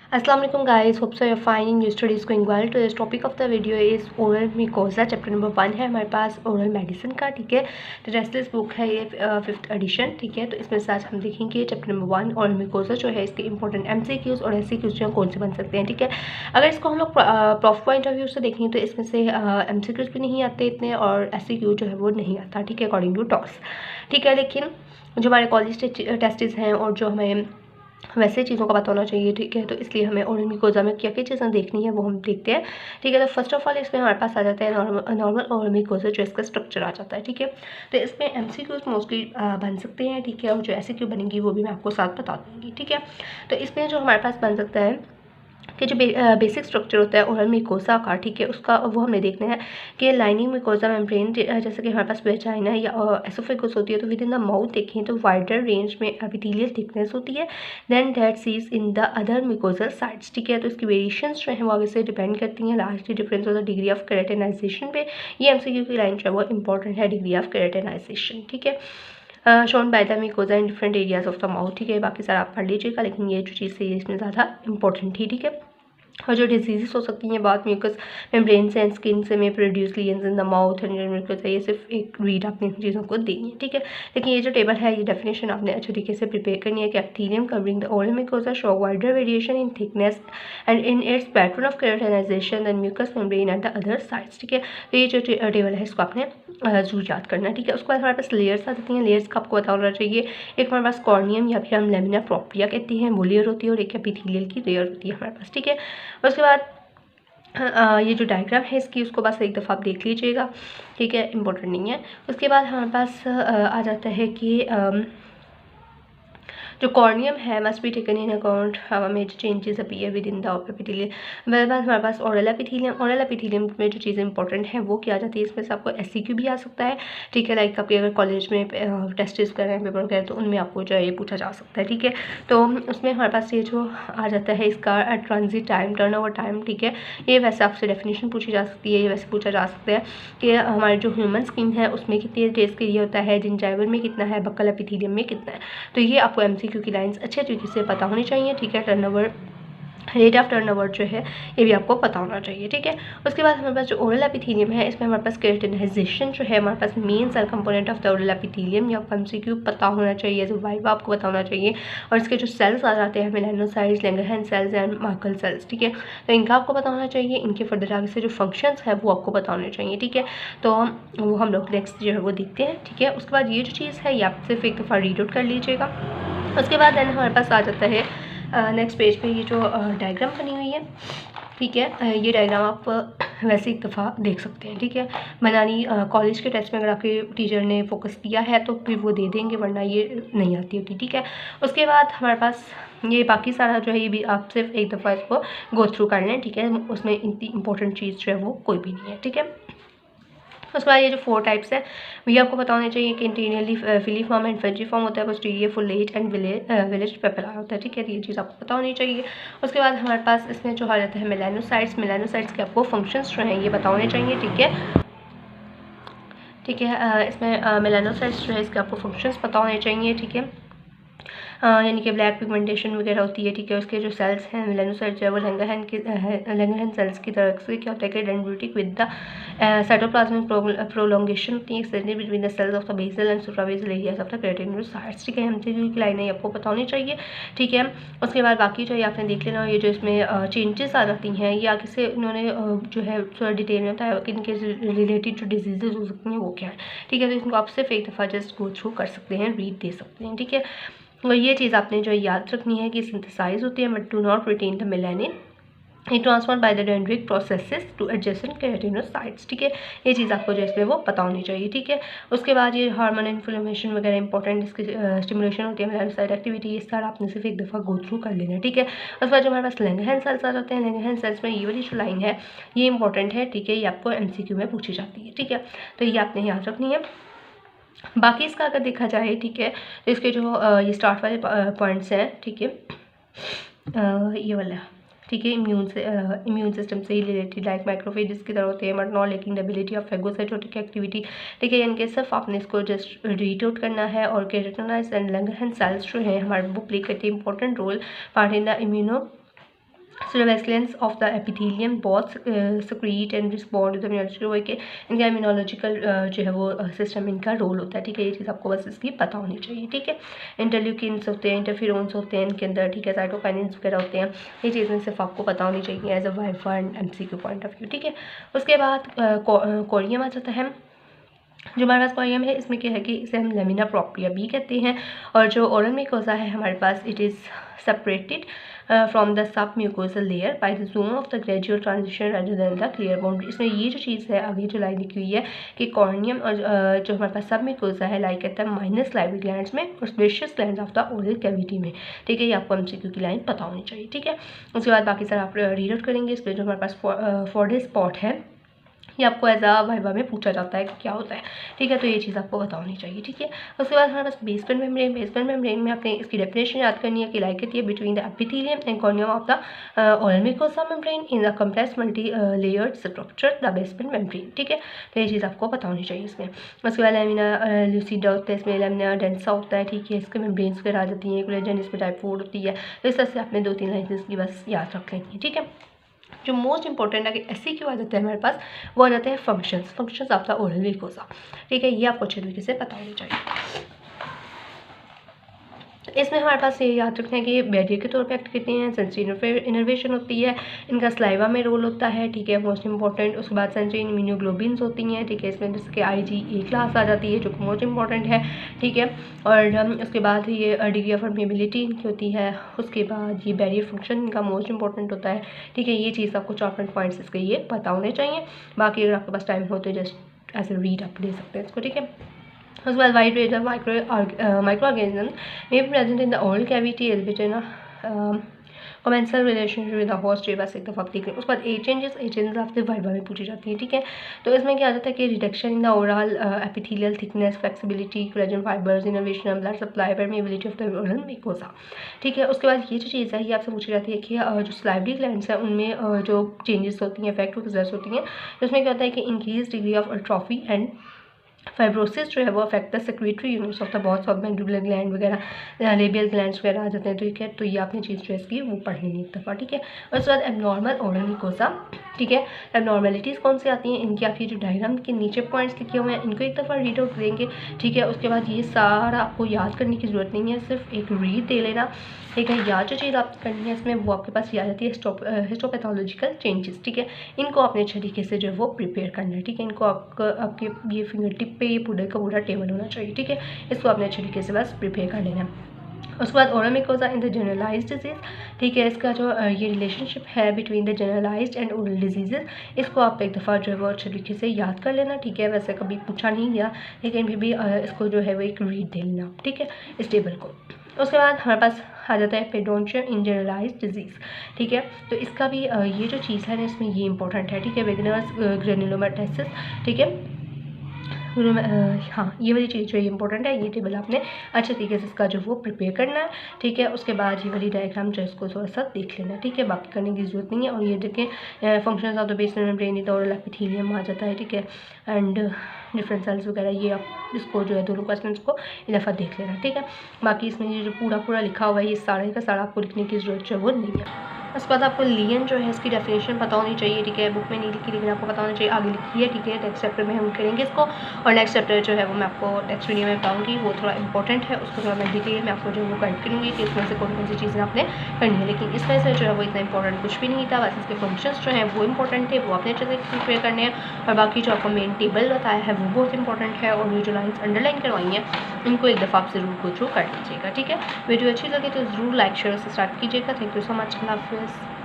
Assalamu alaikum guys, hope so you're fine and your study is going well. Today's topic of the video is oral mucosa. Chapter number 1 है हमारे पास oral medicine का, ठीक है। तो restless book है ये 5th addition, ठीक है। तो इसमें से आज हम देखेंगे चैप्टर नंबर 1 ओरल म्यूकोसा जो है इसके इंपॉर्टेंट MCQs और SCQs जो कौन से बन सकते हैं, ठीक है। अगर इसको हम लोग प्रॉपर पॉइंट ऑफ व्यू से देखें तो इसमें से MCQs भी नहीं आते इतने और SCQ जो है वो नहीं आता, ठीक है, अकॉर्डिंग टू टॉस, ठीक है। लेकिन जो हमारे कॉलेज टेस्टिस हैं और जो हमें वैसे चीज़ों का पता होना चाहिए, ठीक है। तो इसलिए हमें ओरल म्यूकोसा में क्या क्या चीज़ें देखनी है वो हम देखते हैं, ठीक है। तो फर्स्ट ऑफ ऑल इसमें हमारे पास आ जाता है नॉर्मल ओरल म्यूकोसा, जो इसका स्ट्रक्चर आ जाता है, ठीक है। तो इसमें MCQs मोस्टली बन सकते हैं, ठीक है, और जो SCQ बनेंगी वो भी मैं आपको साथ बता दूँगी, ठीक है। तो इसमें जो हमारे पास बन सकता है कि जो बेसिक स्ट्रक्चर होता है ओरल म्यूकोसा का, ठीक है, उसका वो हमें देखना है कि लाइनिंग म्यूकोसा मेम्ब्रेन, जैसे कि हमारे पास वेजाइना या एसोफेगस होती है, तो विद इन द माउथ देखें तो वाइडर रेंज में एपिथेलियल थिकनेस होती है than that sees in the other mucosal sides, ठीक है। तो इसकी वेरिएशंस जो है वो आगे से डिपेंड करती हैं लार्जली डिफरेंस होता है डिग्री ऑफ केराटिनाइजेशन पे। ये MCQ की लाइन जो है वो इंपॉर्टेंट है, डिग्री ऑफ केराटिनाइजेशन, ठीक है, shown by the mucosa in different areas of the mouth, ठीक है। बाकी सारा आप पढ़ लीजिएगा, लेकिन ये जो चीज़ है इसमें ज़्यादा इंपॉर्टेंट थी, ठीक है। और जो डिजीज़ हो सकती हैं बहुत म्यूकस मेम्ब्रेन से एंड स्किन से में produce lesions in the mouth and mucus है, ये सिर्फ एक रीड आपने इन चीज़ों को देनी है, ठीक है। लेकिन ये जो टेबल है ये डेफिनेशन आपने अच्छे तरीके से प्रिपेयर करनी है कि epithelium covering the oral mucosa show wider variation in thickness and in its pattern of keratinization and mucous membrane at the other sides, ठीक है। तो ये जो टेबल है इसको आपने जरूर याद करना है, ठीक है। उसके बाद हमारे पास लेयर्स आ जाती हैं, लेयर्स का आपको पता होना चाहिए। एक हमारे पास कॉर्नियम या फिर हम लेमिना प्रोप्रिया कहते हैं, वो लेयर होती है, और एक एपिथेलियल की लेयर होती है हमारे पास, ठीक है। उसके बाद ये जो डायग्राम है इसकी उसको बस एक दफ़ा आप देख लीजिएगा, ठीक है, इम्पोर्टेंट नहीं है। उसके बाद हमारे पास आ जाता है कि जो कॉर्नियम है must be taken in account major changes appear within the epithelium. मेरे पास हमारे पास ओरल एपिथेलियम में जो चीज़ें इंपॉर्टेंट है वो क्या जाती है, इसमें से आपको SCQ भी आ सकता है, ठीक है। लाइक आपके अगर कॉलेज में टेस्ट कर रहे हैं, पेपर वगैरह, तो उनमें आपको जो है ये पूछा जा सकता है, ठीक है। तो उसमें हमारे पास ये जो आ जाता है इसका transit time, turn over time, ठीक है। ये वैसे आपसे डेफिनेशन पूछी जा सकती है, ये वैसे पूछा जा सकता है कि हमारी जो ह्यूमन स्किन है उसमें कितनी डेज के लिए होता है, जिंजाइवल में कितना है, बक्कल एपिथेलियम में कितना है। तो ये आपको MCQ की लाइंस अच्छे तरीके से पता होनी चाहिए, ठीक है। टर्नओवर, रेट ऑफ टर्नओवर जो है ये भी आपको पता होना चाहिए, ठीक है। उसके बाद हमारे पास जो ओरल एपिथेलियम है इसमें हमारे पास केराटिनाइजेशन जो है हमारे पास main cell component of the oral epithelium, या MCQ पता होना चाहिए, जो वाइवा आपको पता होना चाहिए। और इसके जो सेल्स आ जाते हैं melanocytes, Langerhans cells and Merkel cells, ठीक है। तो इनका आपको पता होना चाहिए, इनके फर्दर आगे से जो फंक्शंस है वो आपको पता होने चाहिए, ठीक है। तो वो हम लोग नेक्स्ट जो है वो देखते हैं, ठीक है। उसके बाद ये जो चीज़ है ये आप सिर्फ एक दफ़ा रीड आउट कर लीजिएगा। उसके बाद देन हमारे पास आ जाता है नेक्स्ट पेज पे ये जो डायग्राम बनी हुई है, ठीक है। ये डायग्राम आप वैसे एक दफ़ा देख सकते हैं, ठीक है। बनानी कॉलेज के टेस्ट में अगर आपके टीचर ने फोकस किया है तो फिर वो दे देंगे, वरना ये नहीं आती होती, ठीक है। उसके बाद हमारे पास ये बाकी सारा जो है ये भी आप सिर्फ एक दफ़ा इसको गो थ्रू कर लें, ठीक है। उसमें इतनी इंपॉर्टेंट चीज़ जो है वो कोई भी नहीं है, ठीक है। उसके बाद ये जो 4 टाइप्स है ये आपको पता होना चाहिए कि इंटीरियरली फिलीफॉर्म एंड फंजीफॉर्म होता है, पोस्टीरियर फुलेट एंड विलेज पेपरा होता है, ठीक है। ये चीज़ आपको पता होनी चाहिए। उसके बाद हमारे पास इसमें जो आ जाता है मेलानोसाइट्स के आपको फंक्शंस जो हैं ये पता होने चाहिए, ठीक है, ठीक है। इसमें मेलानोसाइट्स जो है इसके आपको फंक्शंस पता होने चाहिए, ठीक है। यानी कि ब्लैक पिगमेंटेशन वगैरह होती है, ठीक है। उसके जो सेल्स हैं मेलानोसाइट्स जो है वो लैंगरहैंस सेल्स की तरफ से क्या होता है कि dendritic with the cytoplasmic prolongation होती है extended between the cells of the basal and suprabasal areas of the keratinocytes, ठीक है। MCQ की लाइनें आपको पता होनी चाहिए, ठीक है। उसके बाद बाकी जो है आपने देख लेना, ये जो इसमें चेंजेस आ जाती हैं ये आगे से उन्होंने जो है थोड़ा डिटेल में बताया कि इनके रिलेटेड जो डिजीजेज हो सकती हैं वो क्या है, ठीक है। तो इसको आप सिर्फ एक दफ़ा जस्ट गो थ्रू कर सकते हैं, रीड दे सकते हैं, ठीक है। और ये चीज़ आपने जो याद रखनी है कि सिंथेसाइज होती है but do not retain the melanin, ये transfer by the dendritic processes to adjacent keratinocytes, ठीक है। ये चीज़ आपको जो इसमें वो पता होनी चाहिए, ठीक है। उसके बाद ये हार्मोन इन्फ्लेमेशन वगैरह इंपॉर्टेंट इसकी स्टिमुलेशन होती है मेलानोसाइट एक्टिविटी, ये सारा आपने सिर्फ एक दफ़ा गो थ्रू कर लेना है, ठीक है। उसके बाद जो हमारे पास लैंगरहैंस सेल्स आ जाते हैं, लैंगरहैंस सेल्स में ये वाली जो लाइन है ये इंपॉर्टेंट है, ठीक है। ये आपको MCQ में पूछी जाती है, ठीक है। तो ये आपने याद रखनी है। बाकी इसका अगर देखा जाए, ठीक है, तो इसके जो ये स्टार्ट वाले पॉइंट्स हैं, ठीक है, ये वाला, ठीक है, इम्यून सिस्टम से ही रिलेटेड लाइक माइक्रोफेजेस की तरह होते हैं बट नॉट लेकिन द एबिलिटी ऑफ फेगोसाइटोटिक एक्टिविटी, ठीक है। यानी कि सिर्फ आपने इसको जस्ट रीड आउट करना है। और केराटिनाइज एंड लैंगरहैंस सेल्स जो हैं हमारे वो प्ले करते हैं important role part in the surveillance of the epithelium बहुत secrete and respond to the immunological के इनका इम्यूनोलॉजिकल जो है वो सिस्टम इनका रोल होता है, ठीक है। ये चीज़ आपको बस इसकी पता होनी चाहिए, ठीक है। इंटरल्यूकिन्स होते हैं, इंटरफेरोन्स होते हैं इनके अंदर, ठीक है। साइटोकाइनिन्स वगैरह होते हैं, ये चीज़ें सिर्फ आपको पता होनी चाहिए as a viva and MCQ point of view, ठीक है। उसके बाद कोरियम आ जाता है। जो हमारे पास कोरियम है इसमें क्या है कि इसे हम लेमिना प्रोप्रिया भी कहते हैं, और जो ओरल म्यूकोसा है हमारे पास it is separated from the sub mucosal layer by the zone of the gradual transition rather than the clear boundary. इसमें ये जो चीज़ है आगे जो लाइन लिखी हुई है कि कॉर्नियम और जो हमारे पास सब म्यूकोसा है लाइक कहता है माइनस लाइवरी ग्लैंड्स में और spacious glands of the oral cavity में, ठीक है। ये आपको MCQ की लाइन पता होनी चाहिए, ठीक है। उसके बाद बाकी सर आप रीड आउट करेंगे। इस पर जो हमारे पास फोर्डे स्पॉट है ये आपको एज आ वाइवा में पूछा जाता है कि क्या होता है, ठीक है। तो ये चीज़ आपको पता होनी चाहिए, ठीक है। उसके बाद हमारे पास बेसमेंट मेम्ब्रेन। बेसमेंट मेम्ब्रेन में आपने इसकी डेफिनेशन याद करनी है कि लाइक कहती है between the epithelium and corneum of the oral mucosa membrane in the complex multi layered structure the basement membrane, ठीक है। तो ये चीज़ आपको पता होनी चाहिए इसमें। उसके बाद लेमिना ल्यूसिडा होता है, इसमें लेमिना डेंसा होता है, ठीक है। इसके मेम्ब्रेन्स वगैरह आ जाती हैं, कोलेजन इसमें टाइफोइड होती है। तो इस तरह से आपने 2-3 लाइन इसकी बस याद रख लेनी है, ठीक है। जो मोस्ट इंपॉर्टेंट अगर SCQ आ जाता है हमारे पास वो आ जाते हैं functions of the oral mucosa, ठीक है। ये आपको अच्छे तरीके से पता होना चाहिए। इसमें हमारे पास ये याद रखना है कि ये बैरियर के तौर पे एक्ट करते हैं, सेंसरी इनर्वेशन होती है, इनका स्लाइवा में रोल होता है, ठीक है, मोस्ट इंपॉर्टेंट। उसके बाद सेंसरी इम्यूनोग्लोबिन्स होती हैं, ठीक है। इसमें जैसे कि IgA क्लास आ जाती है जो कि मोस्ट इंपॉर्टेंट है, ठीक है। और उसके बाद ये डिग्री ऑफ परमेबिलिटी इनकी होती है। उसके बाद ये बैरियर फंक्शन इनका मोस्ट इंपॉर्टेंट होता है, ठीक है। ये चीज़ आपको 4 पॉइंट्स इसके ये पता होने चाहिए। बाकी अगर आपके पास टाइम हो तो जस्ट ऐसे रीड आप ले सकते हैं इसको, ठीक है। उसके बाद wide range of micro organism may be present in the oral cavity as between a commensal relationship with the host बस एक दफ़ा आप देख लें। उसके बाद एजेंट्स आपसे वाइवा में पूछी जाती है, ठीक है। तो इसमें क्या आ जाता है कि reduction in the overall epithelial thickness, flexibility, collagen fibres, innovation, blood supply, permeability of the oral mucosa, ठीक है। उसके बाद ये जो चीज़ है ये आपसे पूछी जाती है कि जो स्लाइवरी ग्लैंड्स हैं उनमें जो चेंजेस होती हैं, इफेक्ट रिजल्ट होती हैं, तो उसमें क्या होता है कि increase degree of atrophy and fibrosis जो है वो affect the secretary units of the boss of mandibular gland वगैरह, लेबियल ग्लैंड्स वगैरह आ जाते हैं, ठीक है। तो ये आपने चीज़ जो है इसकी वो पढ़ लेनी एक दफ़ा, ठीक है। और उसके बाद एबनॉर्मल ओरल म्यूकोसा, ठीक है। एबनॉर्मेलिटीज़ कौन सी आती हैं इनकी आप ये जो डायग्राम के नीचे पॉइंट्स लिखे हुए हैं इनको एक दफ़ा रीड आउट देंगे, ठीक है। उसके बाद ये सारा आपको याद करने की ज़रूरत नहीं है, सिर्फ एक रीड दे लेना, ठीक है। याद जो चीज़ आप करनी है इसमें वो आपके पास याद आती है हिस्टोपैथोलॉजिकल चेंजेस, ठीक है। इनको अपने अच्छे तरीके से जो है वो प्रिपेयर करना है, ठीक है। इनको आपके ये फिंगर टिप पे ये पूरे का पूरा टेबल होना चाहिए, ठीक है। इसको आपने अच्छे तरीके से बस प्रिपेयर कर लेना है। उसके बाद oral mucosa in the generalized disease, ठीक है। इसका जो ये रिलेशनशिप है between the generalized and oral disease, इसको आप एक दफ़ा जो है वो अच्छे तरीके से याद कर लेना, ठीक है। वैसे कभी पूछा नहीं गया लेकिन फिर भी इसको जो है वो एक रीड दे लेना, ठीक है, इस टेबल को। उसके बाद हमारे पास आ जाता है पेडोंशियन इन जनरलाइज्ड डिजीज़, ठीक है। तो इसका भी ये जो चीज़ है ना इसमें ये इंपॉर्टेंट है, ठीक है। वेगनर्स ग्रेनुलोमेटोसिस, ठीक है। हाँ ये वाली चीज़ जो है इंपॉर्टेंट है, ये टेबल आपने अच्छे तरीके से इसका जो वो प्रिपेयर करना है, ठीक है। उसके बाद ये वाली डायग्राम जो है इसको थोड़ा सा देख लेना, ठीक है। बाकी करने की ज़रूरत नहीं है। और ये देखें functions of the basement membrane the oral epithelium आ जाता है, ठीक है। एंड डिफरेंट सेल्स वगैरह ये आप इसको जो है दोनों क्वेश्चन को एक दफ़ा देख लेना, ठीक है। बाकी इसमें ये जो पूरा लिखा हुआ है ये सारे का सारा आपको लिखने की ज़रूरत जो है वो नहीं है। उसके बाद आपको लियन जो है इसकी डेफिनेशन पता होनी चाहिए, ठीक है। बुक में नहीं लिखी लेकिन आपको पता होना चाहिए, आगे लिखी है, ठीक है। नेक्स्ट चैप्टर में हम करेंगे इसको, और नेक्स्ट चैप्टर जो है वो मैं आपको नेक्स्ट वीडियो में बताऊंगी, वो थोड़ा इंपॉर्टेंट है, उसको थोड़ा मैं डिटेल में आपको जो है वो गाइड करूँगी कि इसमें से कौन कौन सी चीज़ें आपने करनी है। लेकिन इसमें से जो है वो इतना इंपॉर्टेंट कुछ भी नहीं था, बस इसके फंक्शंस जो हैं वो इंपॉर्टेंट थे, वो आपने अच्छे से प्रिपेयर करने हैं। और बाकी जो आपको मेन टेबल बताया है वो बहुत इंपॉर्टेंट है, और ये जो लाइन्स अंडरलाइन करवाई हैं इनको एक दफ़ा आप ज़रूर गो थ्रू कर लीजिएगा, ठीक है। वीडियो अच्छी लगे तो ज़रूर लाइक शेयर से स्टार्ट कीजिएगा। थैंक यू सो मच, अल्लाह हाफ़िज़।